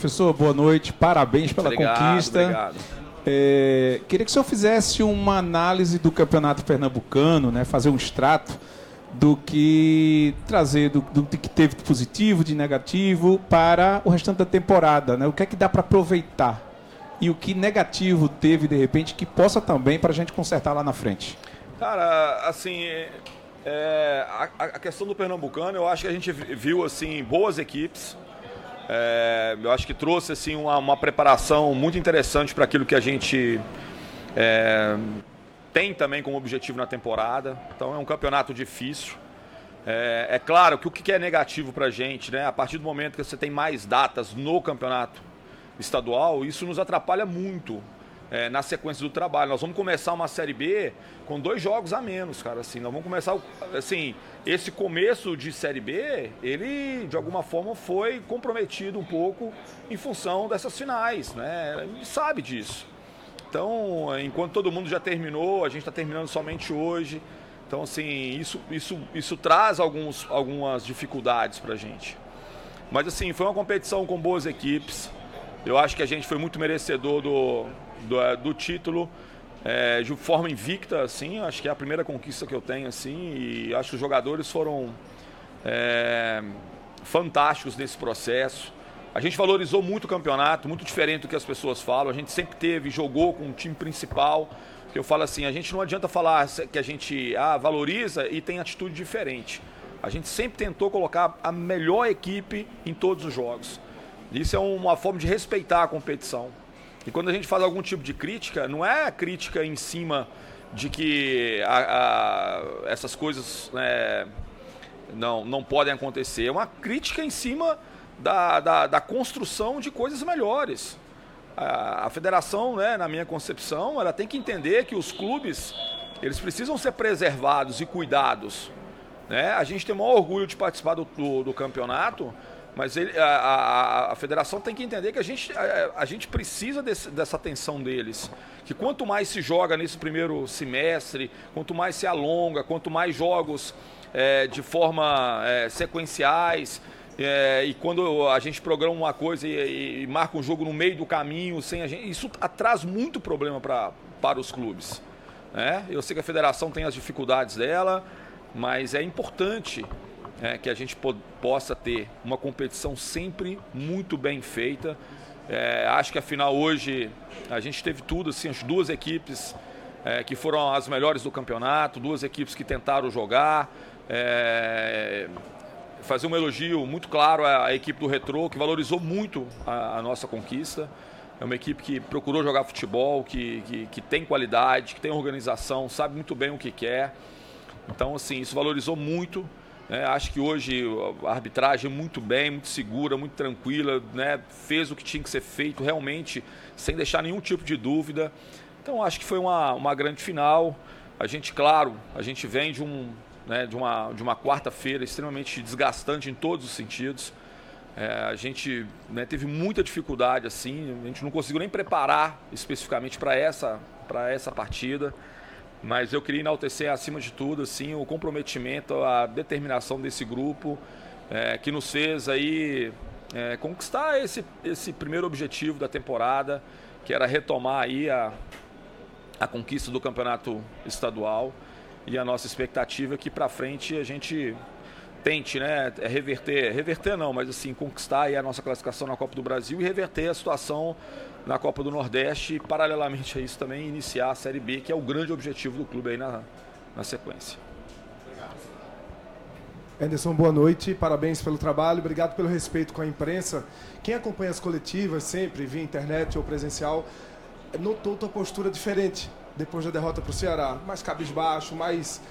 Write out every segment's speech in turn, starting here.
Professor, boa noite, parabéns pela conquista. Obrigado. Queria que o senhor fizesse uma análise do campeonato pernambucano, né, fazer um extrato do que trazer, do que teve de positivo, de negativo para o restante da temporada, né? O que é que dá para aproveitar e o que negativo teve, de repente, que possa também para a gente consertar lá na frente. Cara, assim, a questão do pernambucano, eu acho que a gente viu assim boas equipes. Eu acho que trouxe assim uma preparação muito interessante para aquilo que a gente tem também como objetivo na temporada. Então é um campeonato difícil. É claro que o que é negativo para a gente, né? A partir do momento que você tem mais datas no campeonato estadual, isso nos atrapalha muito na sequência do trabalho. Nós vamos começar uma Série B com 2 jogos a menos, cara. Assim, nós vamos começar, assim, esse começo de Série B, ele de alguma forma foi comprometido um pouco em função dessas finais, né? A gente sabe disso. Então, enquanto todo mundo já terminou, a gente está terminando somente hoje. Então, assim, isso traz algumas dificuldades para a gente. Mas, assim, foi uma competição com boas equipes. Eu acho que a gente foi muito merecedor do título de forma invicta, assim. Acho que é a primeira conquista que eu tenho, assim. E acho que os jogadores foram fantásticos nesse processo. A gente valorizou muito o campeonato, muito diferente do que as pessoas falam. A gente sempre jogou com o time principal. Eu falo assim, a gente não adianta falar que a gente valoriza e tem atitude diferente. A gente sempre tentou colocar a melhor equipe em todos os jogos. Isso é uma forma de respeitar a competição. E quando a gente faz algum tipo de crítica, não é crítica em cima de que essas coisas não podem acontecer. É uma crítica em cima da construção de coisas melhores. A federação, né, na minha concepção, ela tem que entender que os clubes eles precisam ser preservados e cuidados. Né? A gente tem o maior orgulho de participar do campeonato, mas a federação tem que entender que a gente precisa dessa atenção deles. Que quanto mais se joga nesse primeiro semestre, quanto mais se alonga, quanto mais jogos de forma sequenciais, e quando a gente programa uma coisa e marca um jogo no meio do caminho, sem a gente, isso traz muito problema para os clubes. Né? Eu sei que a federação tem as dificuldades dela, mas é importante que a gente possa ter uma competição sempre muito bem feita. Acho que a final hoje a gente teve tudo, assim, as 2 equipes que foram as melhores do campeonato, 2 equipes que tentaram jogar. Fazer um elogio muito claro à equipe do Retrô, que valorizou muito a nossa conquista. É uma equipe que procurou jogar futebol, que tem qualidade, que tem organização, sabe muito bem o que quer. Então, assim, isso valorizou muito. Acho que hoje a arbitragem é muito bem, muito segura, muito tranquila, né? Fez o que tinha que ser feito realmente, sem deixar nenhum tipo de dúvida. Então, acho que foi uma grande final. A gente, claro, a gente vem de uma quarta-feira extremamente desgastante em todos os sentidos. A gente teve muita dificuldade, assim, a gente não conseguiu nem preparar especificamente para essa partida, mas eu queria enaltecer acima de tudo assim, o comprometimento, a determinação desse grupo que nos fez aí, conquistar esse primeiro objetivo da temporada, que era retomar aí a conquista do campeonato estadual. E a nossa expectativa é que para frente a gente tente, né, reverter não, mas assim, conquistar aí a nossa classificação na Copa do Brasil e reverter a situação na Copa do Nordeste e, paralelamente a isso, também iniciar a Série B, que é o grande objetivo do clube aí na sequência. Anderson, boa noite, parabéns pelo trabalho, obrigado pelo respeito com a imprensa. Quem acompanha as coletivas sempre, via internet ou presencial, notou tua postura diferente depois da derrota para o Ceará, mais cabisbaixo, mais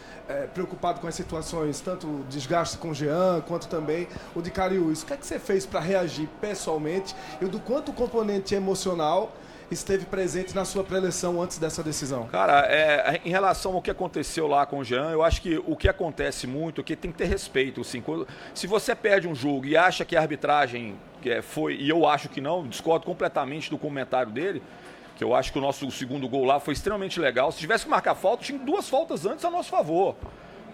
preocupado com as situações, tanto o desgaste com o Jean, quanto também o de Cariús. O que é que você fez para reagir pessoalmente e do quanto o componente emocional esteve presente na sua preleção antes dessa decisão? Cara, em relação ao que aconteceu lá com o Jean, eu acho que o que acontece muito é que tem que ter respeito. Assim, se você perde um jogo e acha que a arbitragem foi, e eu acho que não, discordo completamente do comentário dele, que eu acho que o nosso segundo gol lá foi extremamente legal. Se tivesse que marcar falta, tinha 2 faltas antes a nosso favor.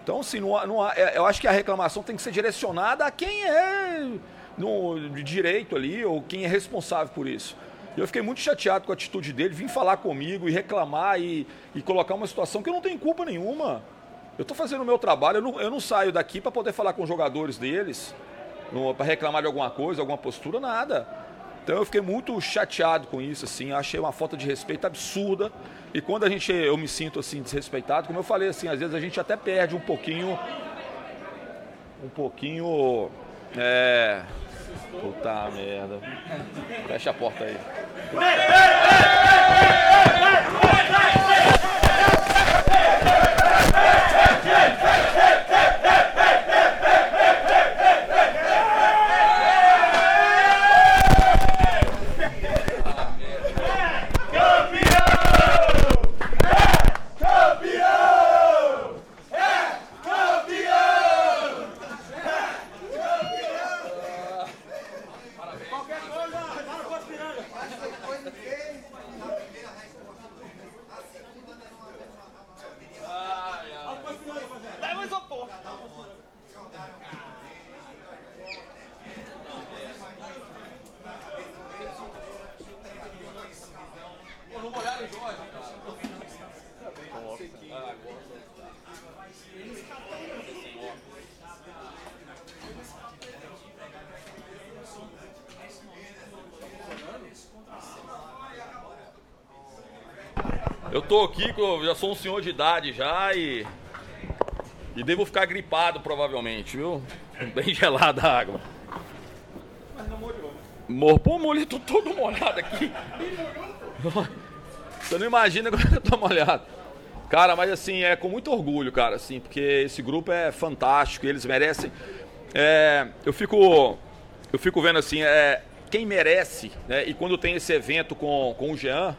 Então, assim, eu acho que a reclamação tem que ser direcionada a quem é de direito ali, ou quem é responsável por isso. Eu fiquei muito chateado com a atitude dele, vim falar comigo e reclamar e colocar uma situação que eu não tenho culpa nenhuma. Eu estou fazendo o meu trabalho, eu não saio daqui para poder falar com os jogadores deles, para reclamar de alguma coisa, alguma postura, nada. Então eu fiquei muito chateado com isso, assim, achei uma falta de respeito absurda. E quando eu me sinto assim desrespeitado, como eu falei, assim, às vezes a gente até perde um pouquinho, puta merda. Fecha a porta aí. Eu tô aqui, já sou um senhor de idade já e devo ficar gripado provavelmente, viu? Bem gelada a água. Mas não molhou. Pô, molhei, tô todo molhado aqui. Você não imagina como eu tô molhado. Cara, mas assim, é com muito orgulho, cara, assim, porque esse grupo é fantástico, eles merecem. Eu fico vendo assim, quem merece, né? E quando tem esse evento com o Jean,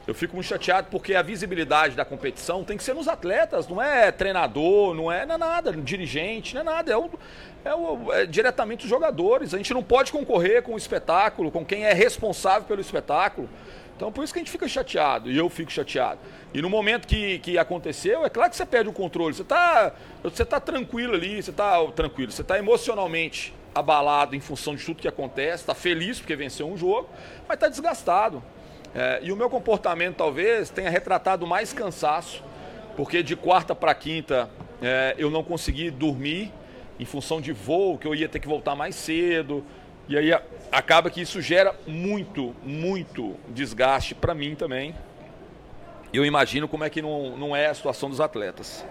eu fico muito chateado porque a visibilidade da competição tem que ser nos atletas, não é treinador, não é nada, dirigente, não é nada, é diretamente os jogadores. A gente não pode concorrer com o espetáculo, com quem é responsável pelo espetáculo. Então por isso que a gente fica chateado, e eu fico chateado. E no momento que aconteceu, é claro que você perde o controle, você tá tranquilo ali, você tá emocionalmente abalado em função de tudo que acontece, está feliz porque venceu um jogo, mas está desgastado. E o meu comportamento talvez tenha retratado mais cansaço, porque de quarta para quinta eu não consegui dormir em função de voo, que eu ia ter que voltar mais cedo, e aí acaba que isso gera muito, muito desgaste para mim também. Eu imagino como é que não é a situação dos atletas.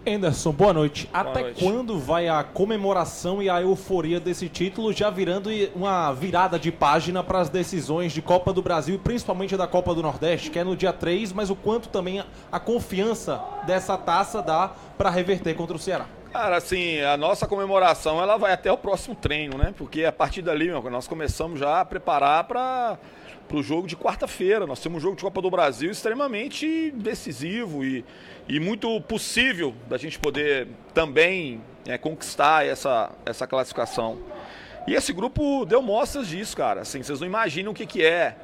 Anderson, boa noite. Boa Até noite. quando vai a comemoração e a euforia desse título, já virando uma virada de página para as decisões de Copa do Brasil e principalmente da Copa do Nordeste, que é no dia 3, mas o quanto também a confiança dessa taça dá para reverter contra o Ceará? Cara, assim, a nossa comemoração ela vai até o próximo treino, né? Porque a partir dali, nós começamos já a preparar para o jogo de quarta-feira. Nós temos um jogo de Copa do Brasil extremamente decisivo e muito possível da gente poder também conquistar essa classificação. E esse grupo deu mostras disso, cara. Assim, vocês não imaginam o que é.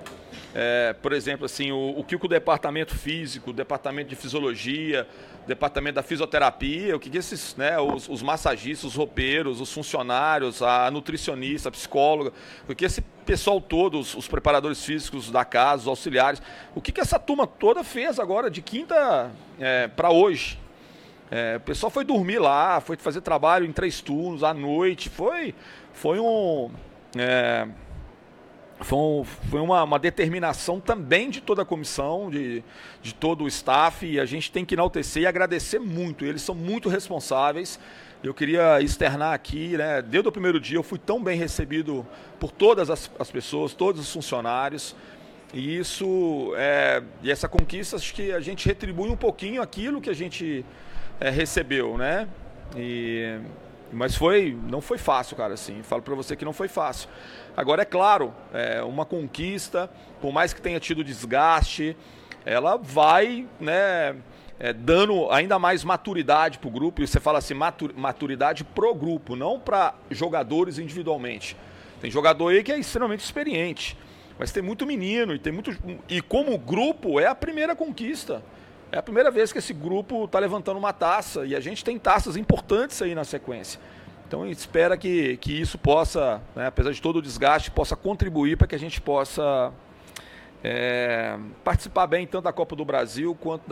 Por exemplo, assim, o que o departamento físico, o departamento de fisiologia, o departamento da fisioterapia, o que esses, né, os massagistas, os roupeiros, os funcionários, a nutricionista, a psicóloga, o que esse pessoal todo, os preparadores físicos da casa, os auxiliares, o que essa turma toda fez agora de quinta para hoje. O pessoal foi dormir lá, foi fazer trabalho em 3 turnos à noite, foi uma determinação também de toda a comissão, de todo o staff, e a gente tem que enaltecer e agradecer muito. Eles são muito responsáveis. Eu queria externar aqui, né, desde o primeiro dia eu fui tão bem recebido por todas as pessoas, todos os funcionários, e e essa conquista, acho que a gente retribui um pouquinho aquilo que a gente recebeu, né? Mas não foi fácil, cara, assim, falo para você que não foi fácil. Agora, é claro, uma conquista, por mais que tenha tido desgaste, ela vai, né, dando ainda mais maturidade para o grupo, e você fala assim, maturidade pro grupo, não para jogadores individualmente. Tem jogador aí que é extremamente experiente, mas tem muito menino, e como grupo é a primeira conquista. É a primeira vez que esse grupo está levantando uma taça, e a gente tem taças importantes aí na sequência. Então a gente espera que isso possa, né, apesar de todo o desgaste, possa contribuir para que a gente possa participar bem tanto da Copa do Brasil quanto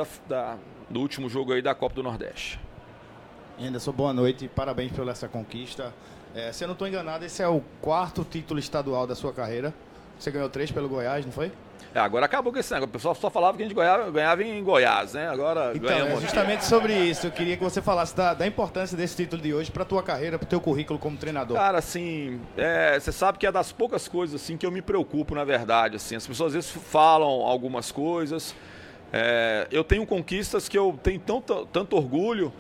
do último jogo aí da Copa do Nordeste. Anderson, boa noite, parabéns pela essa conquista. Se eu não estou enganado, esse é o 4º título estadual da sua carreira. Você ganhou 3 pelo Goiás, não foi? Agora acabou com esse negócio. O pessoal só falava que a gente ganhava em Goiás, né? Agora então, ganhamos justamente sobre isso. Eu queria que você falasse da importância desse título de hoje para a tua carreira, para o teu currículo como treinador. Cara, assim, você sabe que é das poucas coisas assim que eu me preocupo, na verdade. Assim, as pessoas às vezes falam algumas coisas. Eu tenho conquistas que eu tenho tanto orgulho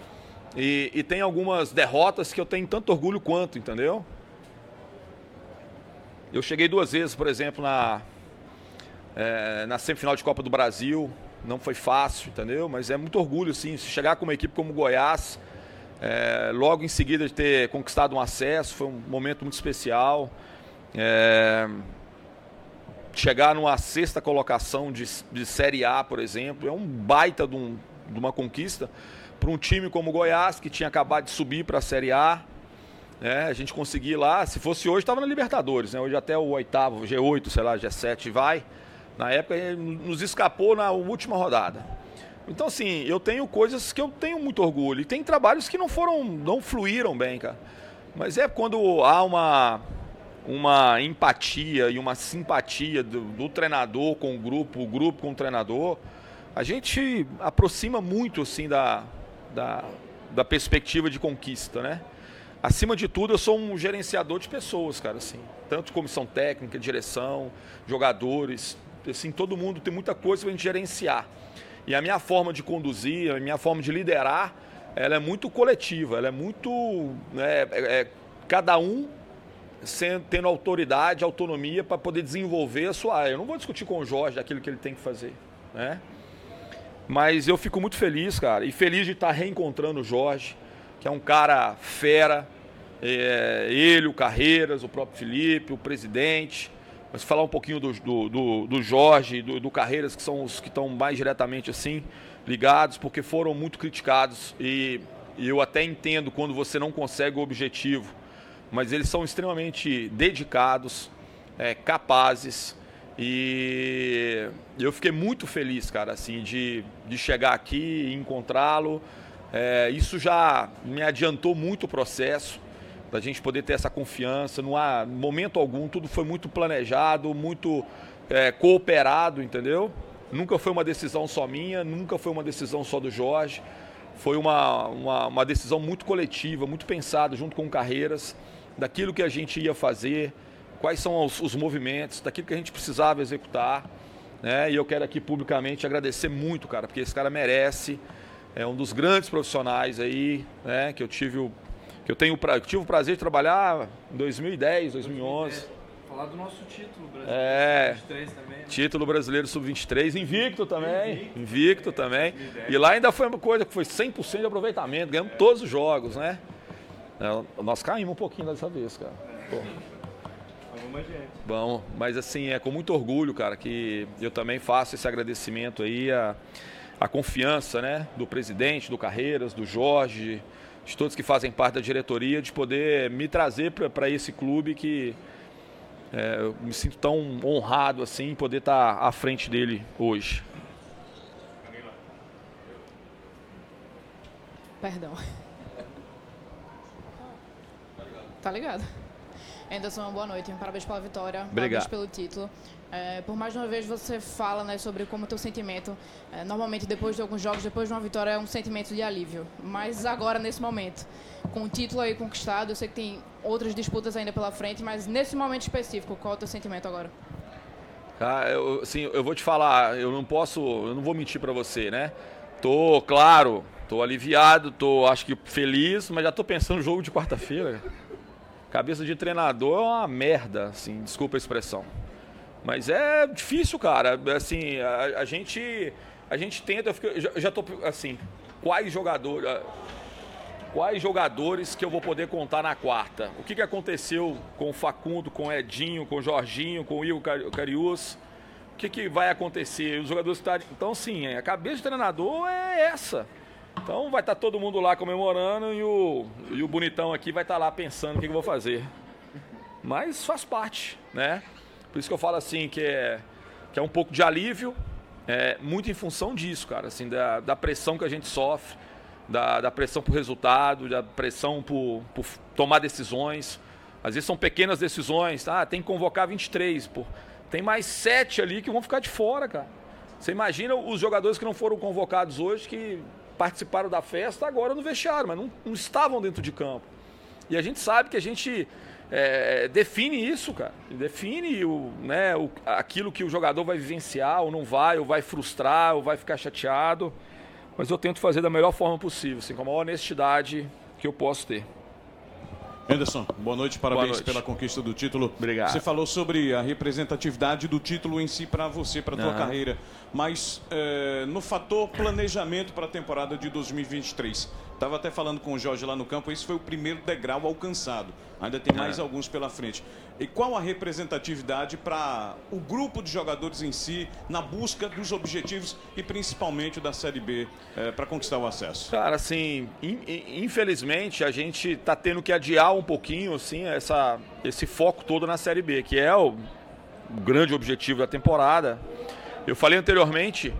e tem algumas derrotas que eu tenho tanto orgulho quanto, entendeu? Eu cheguei 2 vezes, por exemplo, na semifinal de Copa do Brasil. Não foi fácil, entendeu? Mas é muito orgulho, sim. Se chegar com uma equipe como o Goiás, logo em seguida de ter conquistado um acesso, foi um momento muito especial. Chegar numa 6ª colocação de Série A, por exemplo, é um baita de uma conquista para um time como o Goiás, que tinha acabado de subir para a Série A. A gente conseguir lá, se fosse hoje, estava na Libertadores, né? Hoje até o 8º, G8, sei lá, G7 vai. Na época, nos escapou na última rodada. Então, assim, eu tenho coisas que eu tenho muito orgulho. E tem trabalhos que não fluíram bem, cara. Mas quando há uma empatia e uma simpatia do treinador com o grupo com o treinador, a gente aproxima muito, assim, da perspectiva de conquista, né? Acima de tudo, eu sou um gerenciador de pessoas, cara, assim. Tanto comissão técnica, direção, jogadores, assim, todo mundo tem muita coisa para a gente gerenciar. E a minha forma de conduzir, a minha forma de liderar, ela é muito coletiva, ela é muito... cada um tendo autoridade, autonomia para poder desenvolver a sua área. Eu não vou discutir com o Jorge aquilo que ele tem que fazer, né? Mas eu fico muito feliz, cara, e feliz de estar reencontrando o Jorge, que é um cara fera, ele, o Carreiras, o próprio Felipe, o presidente. Mas falar um pouquinho do Jorge, do Carreiras, que são os que estão mais diretamente assim ligados, porque foram muito criticados e eu até entendo quando você não consegue o objetivo, mas eles são extremamente dedicados, capazes, e eu fiquei muito feliz, cara, assim, de chegar aqui e encontrá-lo. Isso já me adiantou muito o processo, da gente poder ter essa confiança. Não há momento algum, tudo foi muito planejado, muito cooperado, entendeu? Nunca foi uma decisão só minha, nunca foi uma decisão só do Jorge. Foi uma decisão muito coletiva, muito pensada junto com o Carreiras, daquilo que a gente ia fazer, quais são os movimentos, daquilo que a gente precisava executar, né? E eu quero aqui publicamente agradecer muito, cara, porque esse cara merece. É um dos grandes profissionais aí, né, que eu tive o prazer de trabalhar em 2010, 2011. Falar do nosso título brasileiro, sub-23 também. Né? Título brasileiro sub-23, invicto também. Invicto também. 2010. E lá ainda foi uma coisa que foi 100% de aproveitamento, ganhamos todos os jogos, né? Nós caímos um pouquinho dessa vez, cara. Bom, mas assim, é com muito orgulho, cara, que eu também faço esse agradecimento aí a confiança, né, do presidente, do Carreiras, do Jorge, de todos que fazem parte da diretoria, de poder me trazer para esse clube que eu me sinto tão honrado assim em poder estar à frente dele hoje. Perdão. Tá ligado? Anderson, boa noite. Parabéns pela vitória. Obrigado. Parabéns pelo título. Por mais de uma vez você fala, né, sobre como o teu sentimento, normalmente depois de alguns jogos, depois de uma vitória, é um sentimento de alívio. Mas agora, nesse momento, com o título aí conquistado, eu sei que tem outras disputas ainda pela frente, mas nesse momento específico, qual é o teu sentimento agora? Eu vou te falar, eu não vou mentir para você, né? Tô aliviado, acho que feliz, mas já tô pensando no jogo de quarta-feira. Cabeça de treinador é uma merda, assim, desculpa a expressão. Mas é difícil, cara. Assim, a gente tenta, eu já tô assim, quais jogadores que eu vou poder contar na quarta? O que aconteceu com o Facundo, com o Edinho, com o Jorginho, com o Igor Cariús? O que vai acontecer? Os jogadores estão... Então, sim, a cabeça de treinador é essa. Então vai estar todo mundo lá comemorando e o bonitão aqui vai estar lá pensando o que eu vou fazer. Mas faz parte, né? Por isso que eu falo assim que é um pouco de alívio, muito em função disso, cara, assim, da pressão que a gente sofre, da pressão por resultado, da pressão por tomar decisões. Às vezes são pequenas decisões, tem que convocar 23, pô. Tem mais 7 ali que vão ficar de fora, cara. Você imagina os jogadores que não foram convocados hoje, que participaram da festa agora no vestiário, mas não estavam dentro de campo. E a gente sabe que a gente define isso, cara. Define aquilo que o jogador vai vivenciar, ou não vai, ou vai frustrar, ou vai ficar chateado. Mas eu tento fazer da melhor forma possível, assim, com a maior honestidade que eu posso ter. Anderson, boa noite, parabéns pela conquista do título. Obrigado. Você falou sobre a representatividade do título em si para você, para a tua carreira, mas no fator planejamento para a temporada de 2023. Estava até falando com o Jorge lá no campo, esse foi o primeiro degrau alcançado. Ainda tem mais alguns pela frente. E qual a representatividade para o grupo de jogadores em si, na busca dos objetivos e principalmente da Série B, para conquistar o acesso? Cara, assim, infelizmente a gente está tendo que adiar um pouquinho assim, esse foco todo na Série B, que é o grande objetivo da temporada. Eu falei anteriormente,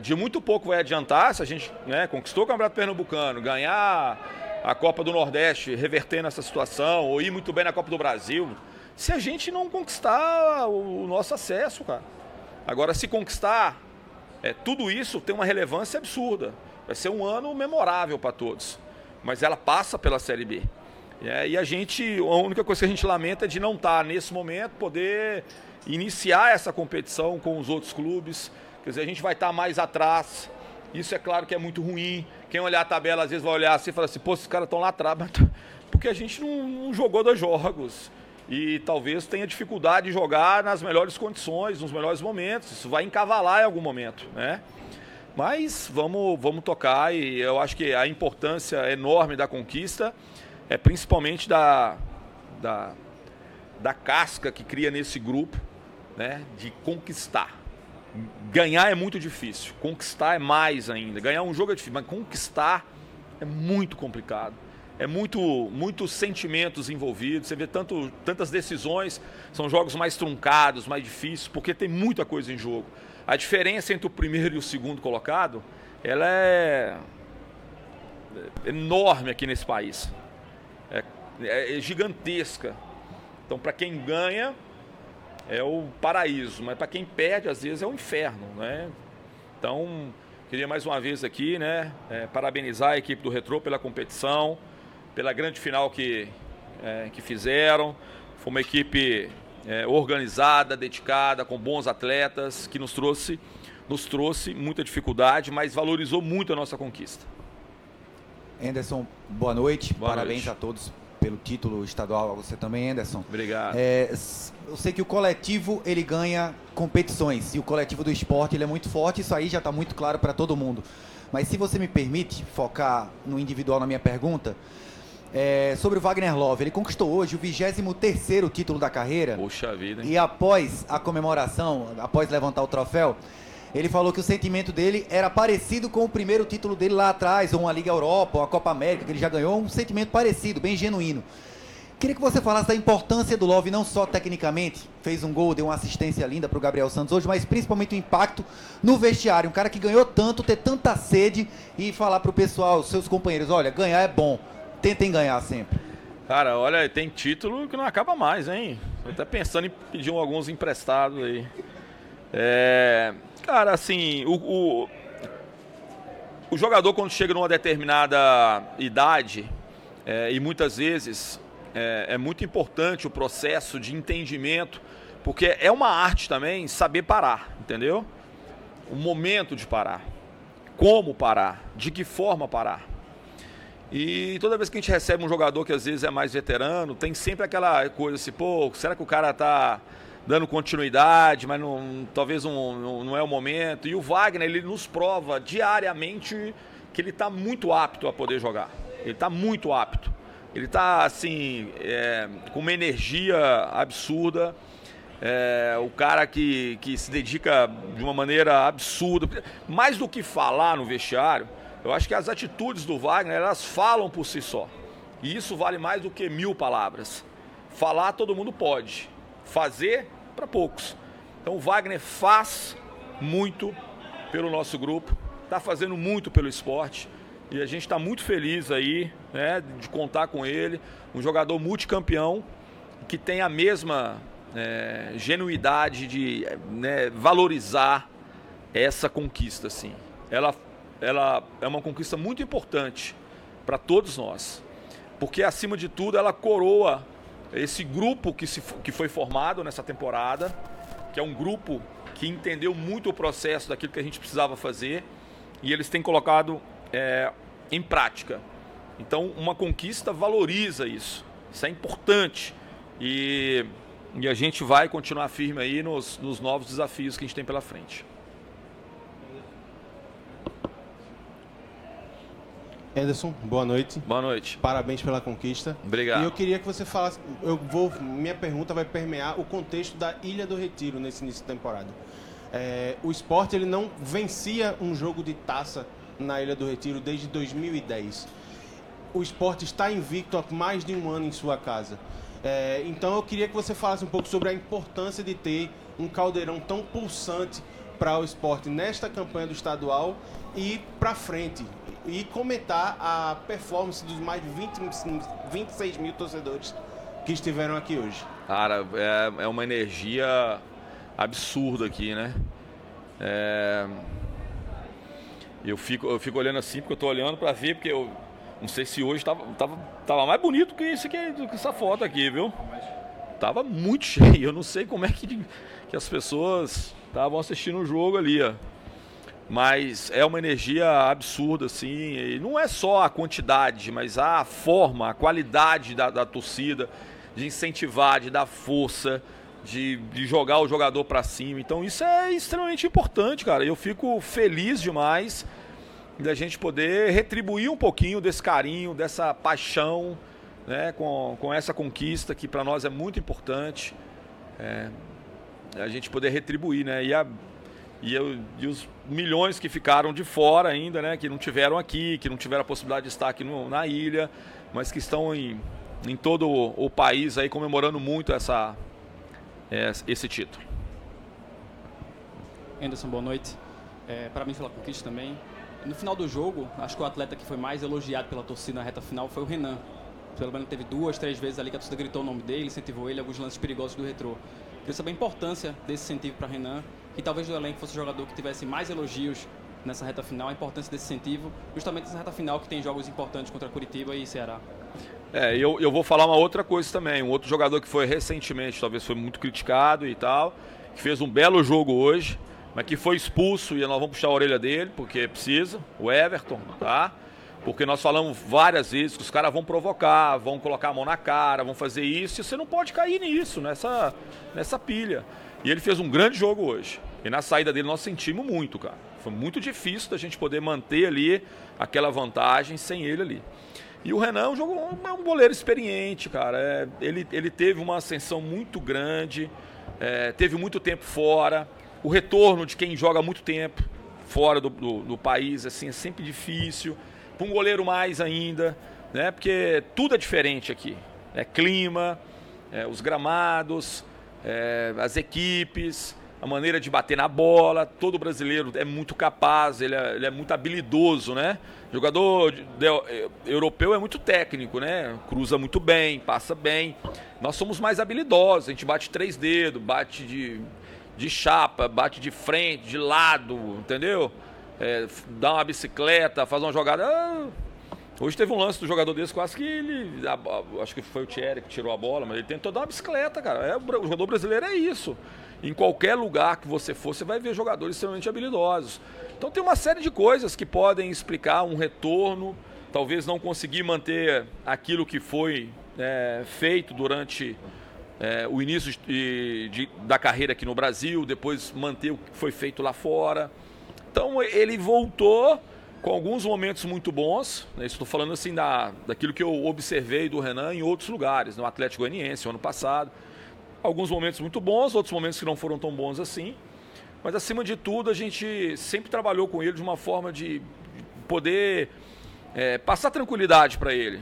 de muito pouco vai adiantar se a gente conquistou o Campeonato Pernambucano, ganhar a Copa do Nordeste, revertendo essa situação, ou ir muito bem na Copa do Brasil, se a gente não conquistar o nosso acesso, cara. Agora, se conquistar, tudo isso tem uma relevância absurda. Vai ser um ano memorável para todos. Mas ela passa pela Série B. E a única coisa que a gente lamenta é de não estar, nesse momento, poder iniciar essa competição com os outros clubes. Quer dizer, a gente vai estar mais atrás. Isso é claro que é muito ruim. Quem olhar a tabela, às vezes vai olhar assim e falar assim, pô, esses caras estão lá atrás, porque a gente não jogou 2 jogos. E talvez tenha dificuldade de jogar nas melhores condições, nos melhores momentos. Isso vai encavalar em algum momento, né? Mas vamos tocar, e eu acho que a importância enorme da conquista é principalmente da casca que cria nesse grupo, né, de conquistar. Ganhar é muito difícil, conquistar é mais ainda. Ganhar um jogo é difícil, mas conquistar é muito complicado. É muitos sentimentos envolvidos, você vê tantas decisões, são jogos mais truncados, mais difíceis, porque tem muita coisa em jogo. A diferença entre o primeiro e o segundo colocado, ela é enorme aqui nesse país. É gigantesca. Então, para quem ganha, é o paraíso, mas para quem perde, às vezes, é o inferno, né? Então, queria mais uma vez aqui, né, parabenizar a equipe do Retrô pela competição, pela grande final que fizeram. Foi uma equipe organizada, dedicada, com bons atletas, que nos trouxe muita dificuldade, mas valorizou muito a nossa conquista. Anderson, boa noite. Parabéns noite a todos pelo título estadual, a você também, Anderson. Obrigado. Eu sei que o coletivo, ele ganha competições, e o coletivo do esporte, ele é muito forte, isso aí já está muito claro para todo mundo. Mas se você me permite focar no individual na minha pergunta, sobre o Wagner Love, ele conquistou hoje o 23º título da carreira. Poxa vida, hein? E após a comemoração, após levantar o troféu, ele falou que o sentimento dele era parecido com o primeiro título dele lá atrás, ou uma Liga Europa, ou a Copa América, que ele já ganhou, um sentimento parecido, bem genuíno. Queria que você falasse da importância do Love, não só tecnicamente, fez um gol, deu uma assistência linda para o Gabriel Santos hoje, mas principalmente o impacto no vestiário. Um cara que ganhou tanto, ter tanta sede, e falar para o pessoal, seus companheiros, olha, ganhar é bom, tentem ganhar sempre. Cara, olha, tem título que não acaba mais, hein? Tô até pensando em pedir alguns emprestados aí. Cara, assim, o jogador, quando chega numa determinada idade, e muitas vezes é muito importante o processo de entendimento, porque é uma arte também saber parar, entendeu? O momento de parar, como parar, de que forma parar. E toda vez que a gente recebe um jogador que às vezes é mais veterano, tem sempre aquela coisa assim, pô, será que o cara tá dando continuidade, mas talvez não é o momento. E o Wagner, ele nos prova diariamente que ele está muito apto a poder jogar. Ele está muito apto. Ele está, assim, com uma energia absurda. O cara que se dedica de uma maneira absurda. Mais do que falar no vestiário, Eu acho que as atitudes do Wagner, elas falam por si só. E isso vale mais do que 1000 palavras. Falar todo mundo pode, fazer para poucos. Então o Wagner faz muito pelo nosso grupo, está fazendo muito pelo esporte e a gente está muito feliz aí, né, de contar com ele, um jogador multicampeão que tem a mesma genuidade de, né, valorizar essa conquista, assim. Ela é uma conquista muito importante para todos nós, porque acima de tudo ela coroa esse grupo que foi formado nessa temporada, que é um grupo que entendeu muito o processo daquilo que a gente precisava fazer e eles têm colocado em prática. Então, uma conquista valoriza isso. Isso é importante. E a gente vai continuar firme aí nos novos desafios que a gente tem pela frente. Ederson, boa noite. Boa noite. Parabéns pela conquista. Obrigado. E eu queria que você falasse, minha pergunta vai permear o contexto da Ilha do Retiro nesse início de temporada. O Sport, ele não vencia um jogo de taça na Ilha do Retiro desde 2010. O Sport está invicto há mais de um ano em sua casa. Então eu queria que você falasse um pouco sobre a importância de ter um caldeirão tão pulsante para o Sport nesta campanha do estadual e para frente. E comentar a performance dos mais de 26 mil torcedores que estiveram aqui hoje. Cara, é uma energia absurda aqui, né? Eu fico olhando assim, porque eu tô olhando para ver, porque eu não sei se hoje tava mais bonito que isso aqui, do que essa foto aqui, viu? Tava muito cheio, eu não sei como é que as pessoas estavam assistindo o jogo ali, ó. Mas é uma energia absurda, assim, e não é só a quantidade, mas a forma, a qualidade da torcida, de incentivar, de dar força, de jogar o jogador para cima. Então isso é extremamente importante, cara. Eu fico feliz demais da gente poder retribuir um pouquinho desse carinho, dessa paixão, né, com essa conquista que para nós é muito importante. A gente poder retribuir, né? E os milhões que ficaram de fora ainda, né? Que não tiveram aqui, que não tiveram a possibilidade de estar aqui na ilha, mas que estão em todo o país aí comemorando muito esse título. Anderson, boa noite. Parabéns pela conquista também. No final do jogo, acho que o atleta que foi mais elogiado pela torcida na reta final foi o Renan. Pelo menos teve 2, 3 vezes ali que a torcida gritou o nome dele, incentivou ele, alguns lances perigosos do Retrô. Queria saber a importância desse incentivo para Renan, que talvez o elenco fosse o jogador que tivesse mais elogios nessa reta final, a importância desse incentivo, justamente nessa reta final que tem jogos importantes contra Curitiba e Ceará. Eu vou falar uma outra coisa também, um outro jogador que foi recentemente, talvez foi muito criticado e tal, que fez um belo jogo hoje, mas que foi expulso e nós vamos puxar a orelha dele, porque precisa, o Everton, tá? Porque nós falamos várias vezes que os caras vão provocar, vão colocar a mão na cara, vão fazer isso, e você não pode cair nisso, nessa pilha. E ele fez um grande jogo hoje. E na saída dele nós sentimos muito, cara. Foi muito difícil da gente poder manter ali aquela vantagem sem ele ali. E o Renan é um goleiro experiente, cara. Ele teve uma ascensão muito grande, teve muito tempo fora. O retorno de quem joga muito tempo fora do país, assim, é sempre difícil. Para um goleiro mais ainda, né? Porque tudo é diferente aqui. Clima, os gramados, as equipes, a maneira de bater na bola. Todo brasileiro é muito capaz, ele é muito habilidoso, né? Jogador europeu é muito técnico, né? Cruza muito bem, passa bem. Nós somos mais habilidosos, a gente bate 3 dedos, bate de chapa, bate de frente, de lado, entendeu? Dá uma bicicleta, faz uma jogada. Hoje teve um lance do jogador desse, quase que acho que foi o Thierry que tirou a bola, mas ele tentou dar uma bicicleta, cara. O jogador brasileiro é isso. Em qualquer lugar que você for, você vai ver jogadores extremamente habilidosos. Então tem uma série de coisas que podem explicar um retorno, talvez não conseguir manter aquilo que foi feito durante o início da carreira aqui no Brasil, depois manter o que foi feito lá fora. Então ele voltou com alguns momentos muito bons, né? Estou falando assim daquilo que eu observei do Renan em outros lugares, no Atlético Goianiense, ano passado. Alguns momentos muito bons, outros momentos que não foram tão bons assim. Mas acima de tudo, a gente sempre trabalhou com ele de uma forma de poder passar tranquilidade para ele.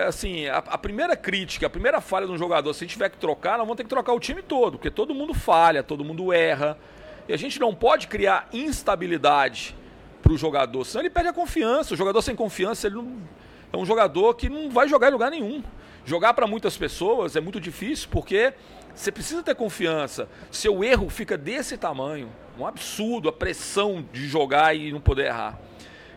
Assim, a primeira crítica, a primeira falha de um jogador, se a gente tiver que trocar, nós vamos ter que trocar o time todo, porque todo mundo falha, todo mundo erra. E a gente não pode criar instabilidade para o jogador, senão ele perde a confiança. O jogador sem confiança, ele não, é um jogador que não vai jogar em lugar nenhum. Jogar para muitas pessoas é muito difícil, porque você precisa ter confiança. Seu erro fica desse tamanho, um absurdo, a pressão de jogar e não poder errar.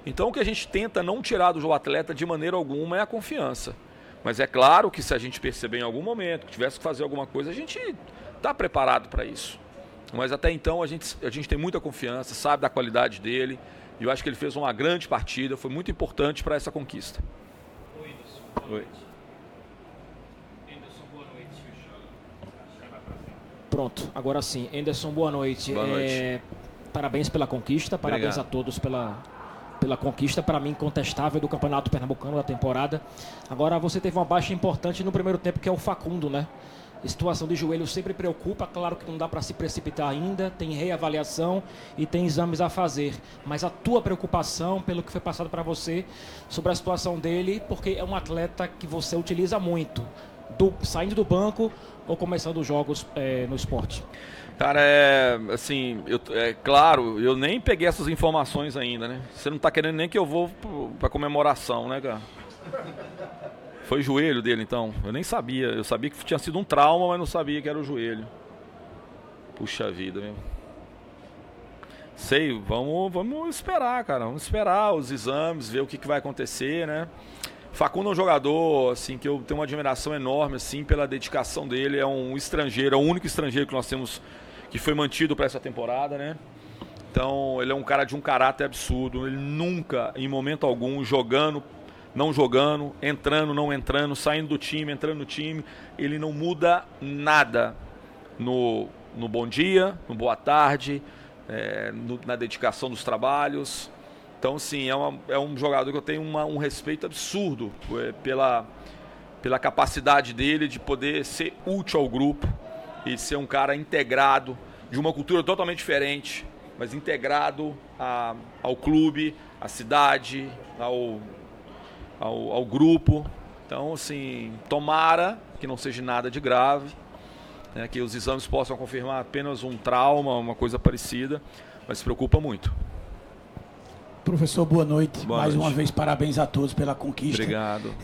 Então o que a gente tenta não tirar do atleta de maneira alguma é a confiança. Mas é claro que se a gente perceber em algum momento que tivesse que fazer alguma coisa, a gente está preparado para isso. Mas até então a gente tem muita confiança, sabe da qualidade dele. E eu acho que ele fez uma grande partida, foi muito importante para essa conquista. Oi, Anderson. Oi. Anderson, boa noite. Pronto, agora sim. Anderson, boa noite. Boa noite. Parabéns pela conquista, parabéns Obrigado. a todos pela conquista, para mim, incontestável do Campeonato Pernambucano da temporada. Agora, você teve uma baixa importante no primeiro tempo, que é o Facundo, né? A situação de joelho sempre preocupa, claro que não dá para se precipitar ainda, tem reavaliação e tem exames a fazer. Mas a tua preocupação, pelo que foi passado para você, sobre a situação dele, porque é um atleta que você utiliza muito, saindo do banco ou começando os jogos no esporte. Cara, assim, claro, eu nem peguei essas informações ainda, né? Você não tá querendo nem que eu vou pra comemoração, né, cara? Foi joelho dele, então. Eu nem sabia. Eu sabia que tinha sido um trauma, mas não sabia que era o joelho. Puxa vida, meu. Sei, vamos esperar, cara. Vamos esperar os exames, ver o que vai acontecer, né? Facundo é um jogador, assim, que eu tenho uma admiração enorme, assim, pela dedicação dele. É um estrangeiro, é o único estrangeiro que nós temos que foi mantido para essa temporada, né? Então, ele é um cara de um caráter absurdo. Ele nunca, em momento algum, jogando, não jogando, entrando, não entrando, saindo do time, entrando no time, ele não muda nada no bom dia, no boa tarde, na dedicação dos trabalhos. Então, sim, é um jogador que eu tenho um respeito absurdo pela capacidade dele de poder ser útil ao grupo e ser um cara integrado, de uma cultura totalmente diferente, mas integrado ao clube, à cidade, ao grupo. Então, assim, tomara que não seja nada de grave, né, que os exames possam confirmar apenas um trauma, uma coisa parecida, mas se preocupa muito. Professor, boa noite. Boa Mais noite. uma vez, parabéns a todos pela conquista. Obrigado.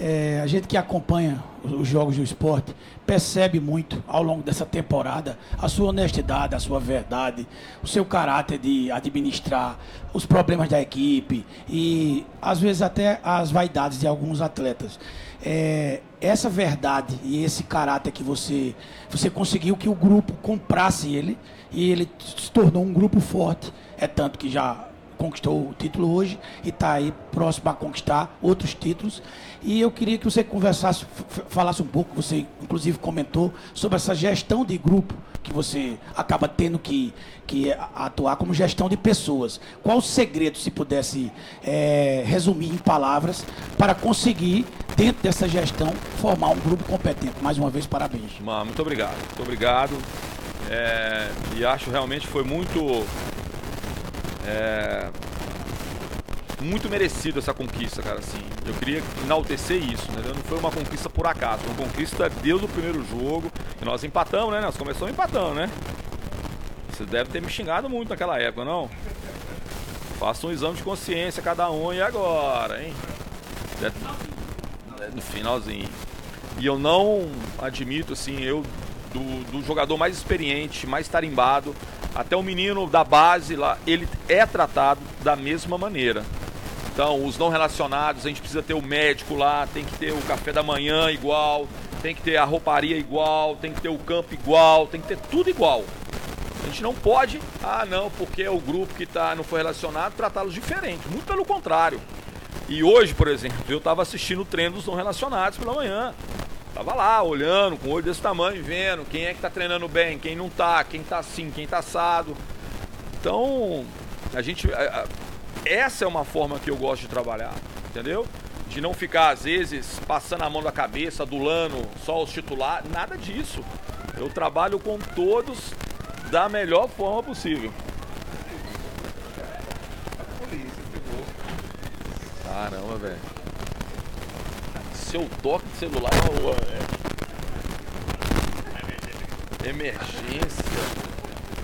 A gente que acompanha os jogos do esporte percebe muito ao longo dessa temporada a sua honestidade, a sua verdade, o seu caráter de administrar os problemas da equipe e, às vezes, até as vaidades de alguns atletas. Essa verdade e esse caráter que você conseguiu que o grupo comprasse ele e ele se tornou um grupo forte. É tanto que já conquistou o título hoje e está aí próximo a conquistar outros títulos. E eu queria que você falasse um pouco, você inclusive comentou sobre essa gestão de grupo que você acaba tendo que atuar como gestão de pessoas. Qual o segredo, se pudesse resumir em palavras, para conseguir, dentro dessa gestão, formar um grupo competente? Mais uma vez, parabéns. Muito obrigado. Muito obrigado. E acho realmente que foi muito merecido essa conquista, cara, assim. Eu queria enaltecer isso, entendeu? Não foi uma conquista por acaso, foi uma conquista desde o primeiro jogo, e nós empatamos, né? Nós começamos empatando, né? Você deve ter me xingado muito naquela época, não? Faça um exame de consciência cada um e agora, hein? No finalzinho. E eu não admito, assim, do jogador mais experiente, mais tarimbado, até o menino da base lá, ele é tratado da mesma maneira. Então, os não relacionados, a gente precisa ter o médico lá, tem que ter o café da manhã igual, tem que ter a rouparia igual, tem que ter o campo igual, tem que ter tudo igual. A gente não pode, não, porque é o grupo que não foi relacionado, tratá-los diferente. Muito pelo contrário. E hoje, por exemplo, eu estava assistindo o treino dos não relacionados pela manhã. Tava lá, olhando, com o olho desse tamanho, vendo quem é que tá treinando bem, quem não tá, quem tá assim, quem tá assado. Então, essa é uma forma que eu gosto de trabalhar, entendeu? De não ficar, às vezes, passando a mão da cabeça, adulando só os titulares, nada disso. Eu trabalho com todos da melhor forma possível. Caramba, velho. Seu toque de celular é emergência.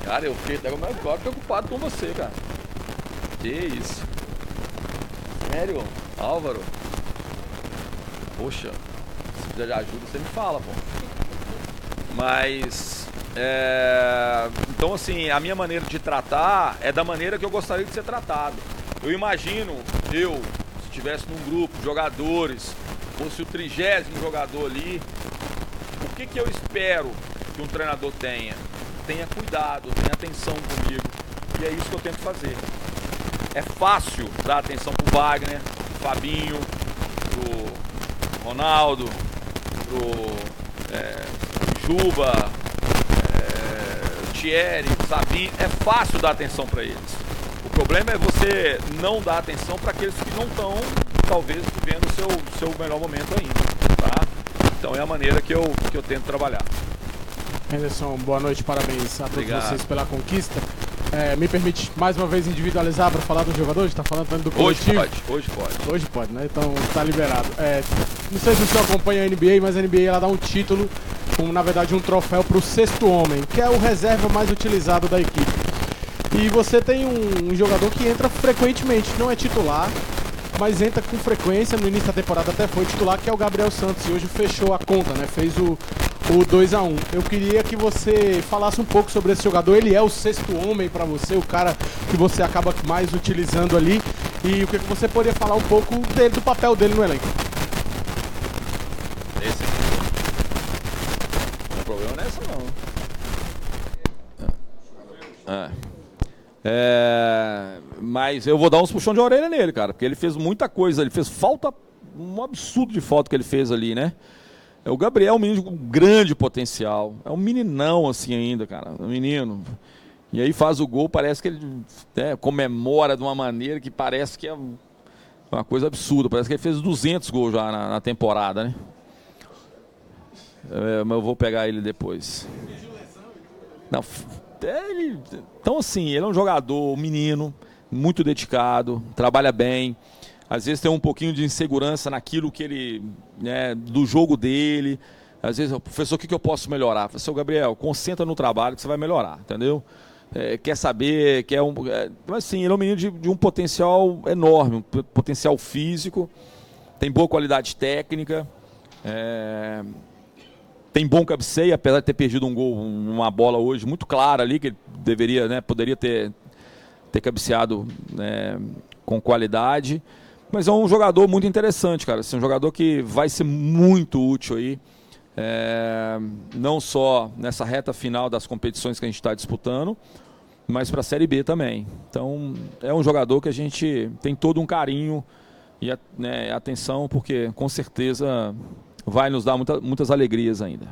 Cara, eu fiquei até agora preocupado com você, cara. Que isso? Sério, Álvaro? Poxa, se precisar de ajuda, você me fala, pô. Mas, então assim, a minha maneira de tratar é da maneira que eu gostaria de ser tratado. Eu imagino, se estivesse num grupo de jogadores, fosse o 30º jogador ali, o que eu espero que um treinador tenha? Tenha cuidado, tenha atenção comigo. E é isso que eu tento fazer. É fácil dar atenção pro Wagner, pro Fabinho, pro Ronaldo, pro Juba, Thierry, Sabinho. É fácil dar atenção para eles. O problema é você não dar atenção para aqueles que não estão, talvez, vivendo o seu melhor momento ainda. Tá? Então é a maneira que eu tento trabalhar. Henderson, boa noite, parabéns a todos vocês pela conquista. Me permite mais uma vez individualizar para falar dos jogadores? Está falando tanto do coletivo? Hoje pode. Hoje pode, né? Então tá liberado. Não sei se o senhor acompanha a NBA, mas a NBA ela dá um título, na verdade um troféu para o 6º homem, que é o reserva mais utilizado da equipe. E você tem um jogador que entra frequentemente, não é titular, mas entra com frequência, no início da temporada até foi titular, que é o Gabriel Santos, e hoje fechou a conta, né? Fez o 2-1. Eu queria que você falasse um pouco sobre esse jogador. Ele é o 6º homem para você, o cara que você acaba mais utilizando ali. E o que você poderia falar um pouco dele, do papel dele no elenco? Esse aqui. Não tem problema nessa não. Mas eu vou dar uns puxão de orelha nele, cara, porque ele fez muita coisa, ele fez falta, um absurdo de falta que ele fez ali, né? O Gabriel é um menino com grande potencial. É um meninão assim ainda, cara. Um menino. E aí faz o gol, parece que ele comemora de uma maneira que parece que é uma coisa absurda. Parece que ele fez 200 gols já na temporada, né? Mas eu vou pegar ele depois. Não, então assim, ele é um jogador, um menino, muito dedicado, trabalha bem. Às vezes tem um pouquinho de insegurança naquilo que ele, do jogo dele. Às vezes, professor, o que eu posso melhorar? Professor Gabriel, concentra no trabalho que você vai melhorar, entendeu? Quer saber, mas sim, ele é um menino de um potencial enorme, um potencial físico, tem boa qualidade técnica, tem bom cabeceio, apesar de ter perdido um gol, uma bola hoje muito clara ali, que ele deveria, poderia ter cabeceado com qualidade. Mas é um jogador muito interessante, cara. Assim, um jogador que vai ser muito útil aí, não só nessa reta final das competições que a gente está disputando, mas para a Série B também. Então, é um jogador que a gente tem todo um carinho e atenção, porque com certeza vai nos dar muitas alegrias ainda.